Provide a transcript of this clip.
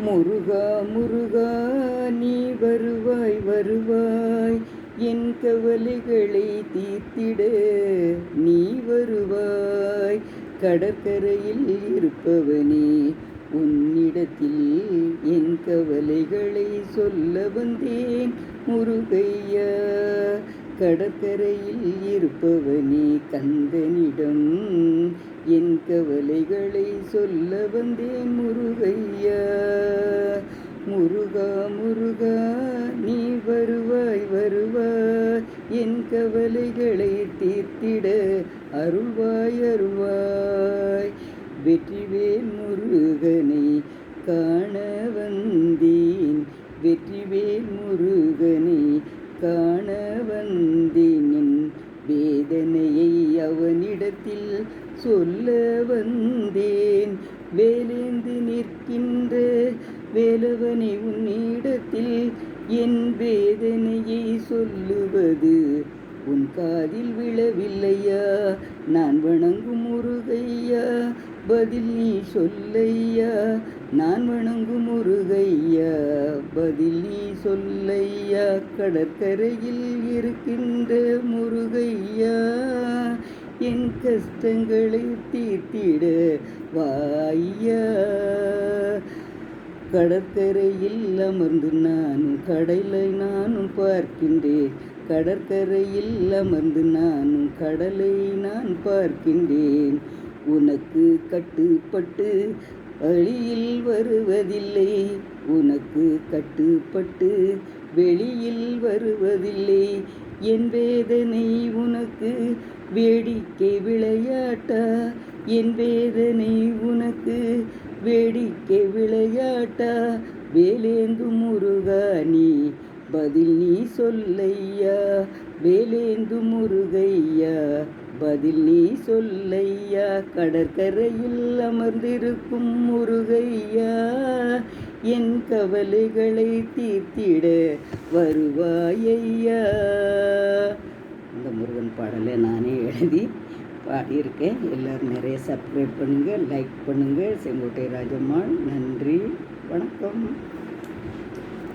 முருகா முருகா நீ வருவாய் வருவாய், என் கவலைகளை தீர்த்திட நீ வருவாய். கடற்கரையில் இருப்பவனே, உன்னிடத்தில் என் கவலைகளை சொல்ல வந்தேன் முருகையா. கடற்கரையில் இருப்பவனே கந்தனிடம் என் கவலைகளை சொல்ல வந்தேன் முருகையா. முருகா முருகா நீ வருவாய் வருவாய், என் கவலைகளை தீர்த்திட அருள்வாய் அருள்வாய். வெற்றிவேல் முருகனை காண வந்தேன், வெற்றிவேல் முருகனை காண வந்தேன். என் வேதனையை அவனிடத்தில் சொல்ல வந்தேன். வேலேந்து நிற்கின்ற வேலவனை உன்னிடத்தில் என் வேதனையை சொல்லுவது உன் காதில் விழவில்லையா? நான் வணங்கும் முருகையா, பதில் நீ சொல்லையா. நான் வணங்கும் முருகையா, பதில் நீ சொல்லையா. கடற்கரையில் இருக்கின்ற முருகையா, என் கஷ்டங்களை தீர்த்திட வாய்யா. கடற்கரையில் அமர்ந்து நானும் கடலை நானும் பார்க்கின்றேன், கடற்கரையில் அமர்ந்து நானும் கடலை நான் பார்க்கின்றேன். உனக்கு கட்டுப்பட்டு வழியில் வருவதில்லை, உனக்கு கட்டுப்பட்டு வெளியில் வருவதில்லை. என் வேதனை உனக்கு வேடிக்கை விளையாட்டா, என் வேதனை உனக்கு வேடிக்கை விளையாட்டா. வேலேந்து முருகா நீ பதில் நீ சொல்லையா, வேலேந்து முருகையா பதில் நீ சொல்லையா. கடற்கரையில் அமர்ந்திருக்கும் முருகையா, என் கவலைகளை தீர்த்திட வருவாயையா. இந்த முருகன் பாடலை நானே எழுதி பாடியிருக்கேன். எல்லோரும் நிறைய சப்ஸ்கிரைப் பண்ணுங்கள், லைக் பண்ணுங்கள். செங்கோட்டை ராஜம்மாள். நன்றி, வணக்கம்.